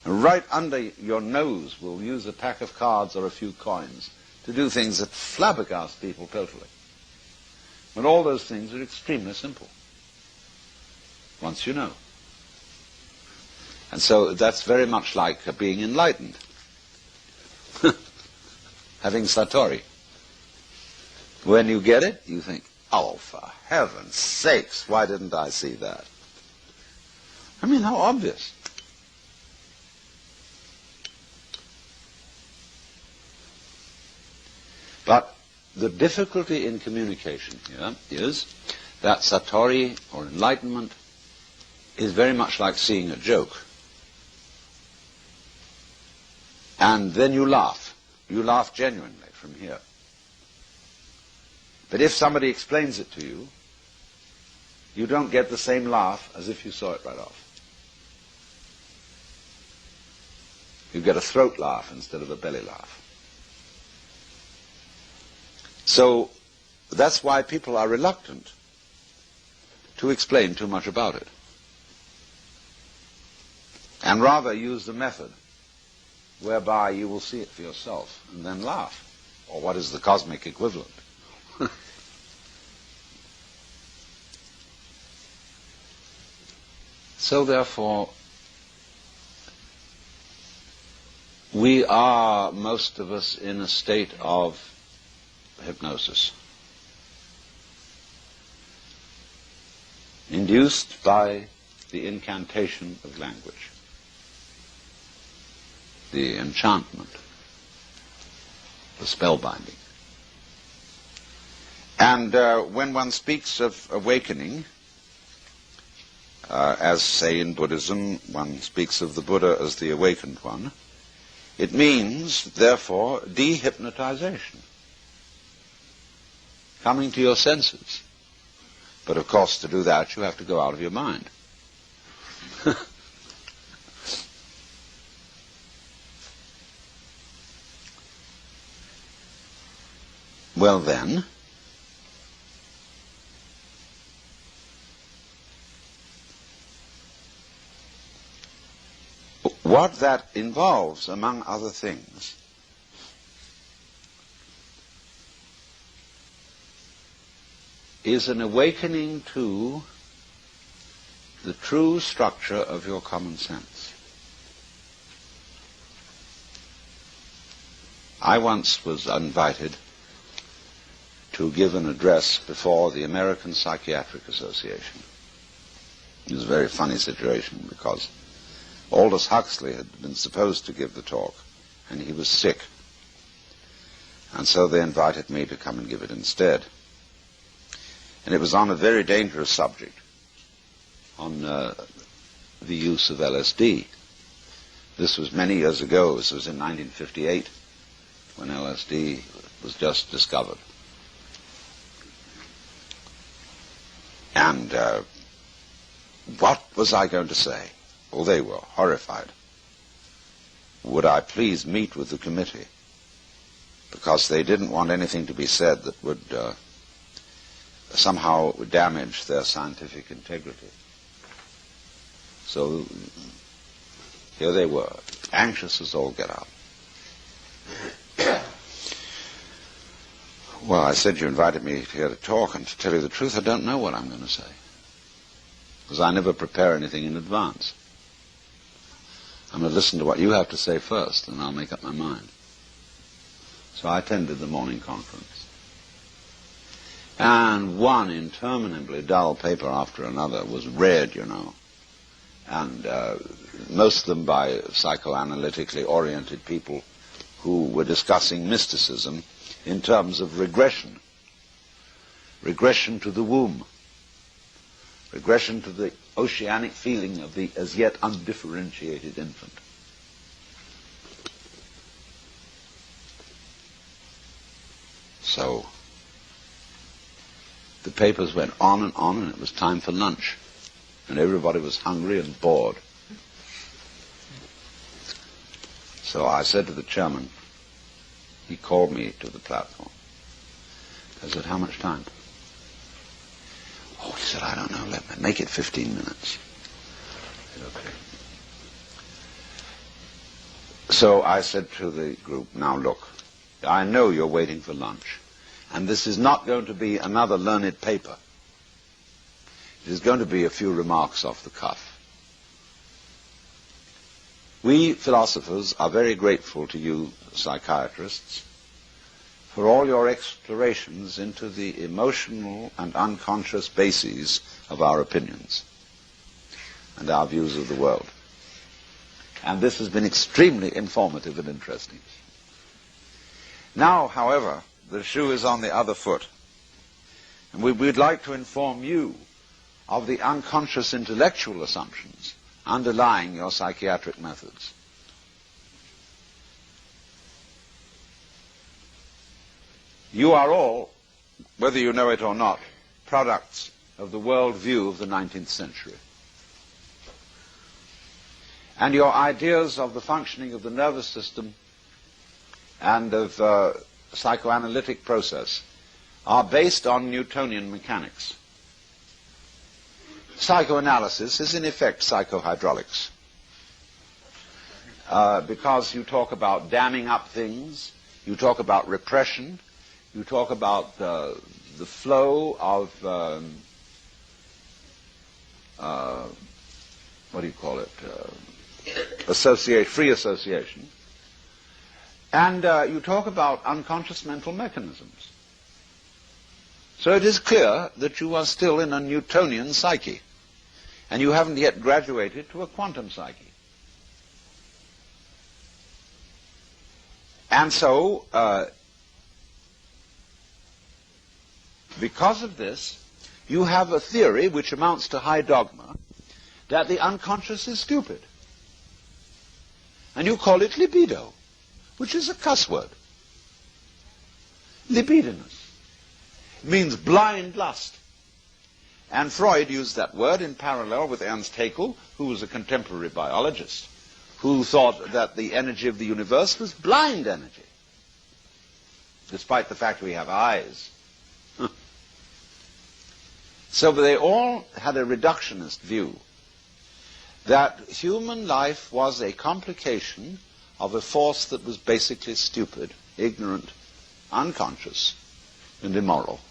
right under your nose will use a pack of cards or a few coins to do things that flabbergast people totally. But all those things are extremely simple, once you know. And so that's very much like being enlightened. Having Satori. When you get it, you think, oh, for heaven's sakes, why didn't I see that? I mean, how obvious. But the difficulty in communication here is that Satori, or enlightenment, is very much like seeing a joke. And then you laugh. You laugh genuinely from here. But if somebody explains it to you, you don't get the same laugh as if you saw it right off. You get a throat laugh instead of a belly laugh. So that's why people are reluctant to explain too much about it, and rather use the method whereby you will see it for yourself and then laugh, or what is the cosmic equivalent. So therefore, we are, most of us, in a state of hypnosis, induced by the incantation of language, the enchantment, the spellbinding. And when one speaks of awakening, as, say, in Buddhism, one speaks of the Buddha as the awakened one, it means, therefore, dehypnotization, coming to your senses. But, of course, to do that, you have to go out of your mind. Well, then, what that involves, among other things, is an awakening to the true structure of your common sense. I once was invited to give an address before the American Psychiatric Association. It was a very funny situation because Aldous Huxley had been supposed to give the talk, and he was sick. And so they invited me to come and give it instead. And it was on a very dangerous subject, on the use of LSD. This was many years ago. This was in 1958, when LSD was just discovered. And what was I going to say? Well, they were horrified. Would I please meet with the committee? Because they didn't want anything to be said that would somehow damage their scientific integrity. So here they were, anxious as all get out. Well, I said, you invited me here to talk, and to tell you the truth, I don't know what I'm going to say, because I never prepare anything in advance. I'm going to listen to what you have to say first, and I'll make up my mind. So I attended the morning conference. And one interminably dull paper after another was read, you know, and most of them by psychoanalytically oriented people who were discussing mysticism in terms of regression. Regression to the womb. Regression to the oceanic feeling of the as yet undifferentiated infant. So the papers went on, and it was time for lunch. And everybody was hungry and bored. So I said to the chairman, he called me to the platform. I said, how much time? Oh, he said, I don't know, make it 15 minutes. I said, okay. So I said to the group, now look, I know you're waiting for lunch, and this is not going to be another learned paper. It is going to be a few remarks off the cuff. We philosophers are very grateful to you psychiatrists for all your explorations into the emotional and unconscious bases of our opinions and our views of the world. And this has been extremely informative and interesting. Now, however, the shoe is on the other foot. And we'd like to inform you of the unconscious intellectual assumptions underlying your psychiatric methods. You are all, whether you know it or not, products of the world view of the 19th century. And your ideas of the functioning of the nervous system and of psychoanalytic process are based on Newtonian mechanics. Psychoanalysis is in effect psychohydraulics, because you talk about damming up things, you talk about repression, you talk about the flow of what do you call it? Free association, and you talk about unconscious mental mechanisms. So it is clear that you are still in a Newtonian psyche, and you haven't yet graduated to a quantum psyche. And so, because of this, you have a theory which amounts to high dogma that the unconscious is stupid. And you call it libido, which is a cuss word. Libidinous. It means blind lust. And Freud used that word in parallel with Ernst Haeckel, who was a contemporary biologist, who thought that the energy of the universe was blind energy, despite the fact we have eyes. So they all had a reductionist view that human life was a complication of a force that was basically stupid, ignorant, unconscious, and immoral.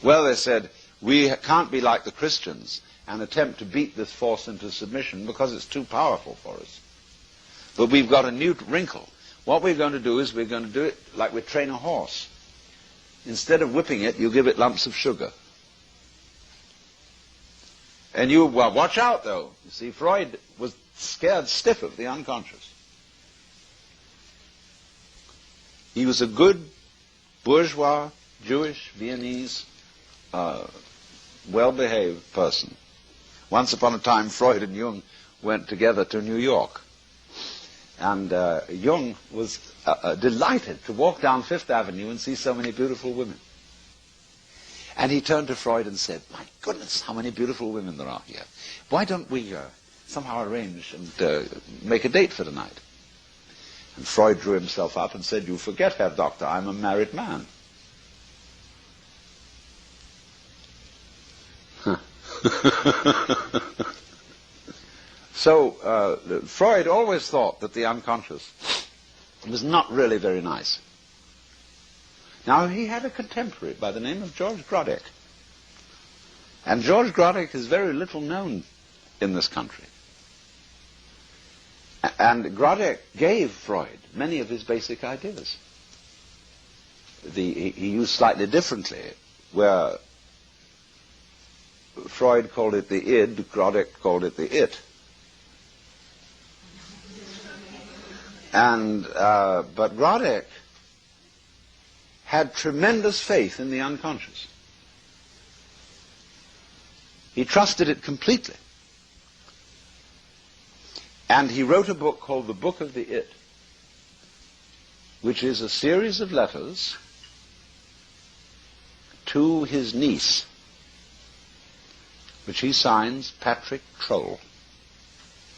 Well, they said, we can't be like the Christians and attempt to beat this force into submission because it's too powerful for us. But we've got a new wrinkle. What we're going to do is we're going to do it like we train a horse. Instead of whipping it, you give it lumps of sugar. And you, well, watch out, though. You see, Freud was scared stiff of the unconscious. He was a good bourgeois, Jewish, Viennese, well-behaved person. Once upon a time, Freud and Jung went together to New York. And Jung was delighted to walk down Fifth Avenue and see so many beautiful women. And he turned to Freud and said, my goodness, how many beautiful women there are here. Why don't we somehow arrange and make a date for tonight? And Freud drew himself up and said, you forget, Herr Doctor, I'm a married man. So Freud always thought that the unconscious was not really very nice. Now, he had a contemporary by the name of George Grodek. And George Grodek is very little known in this country. And Grodek gave Freud many of his basic ideas. He used slightly differently, where Freud called it the id, Grodek called it the it. And but Grodek had tremendous faith in the unconscious. He trusted it completely. And he wrote a book called The Book of the It, which is a series of letters to his niece, which he signs Patrick Troll.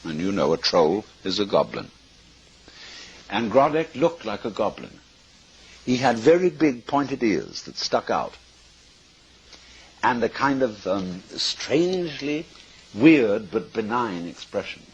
And you know a troll is a goblin. And Grodek looked like a goblin. He had very big pointed ears that stuck out, and a kind of strangely weird but benign expression.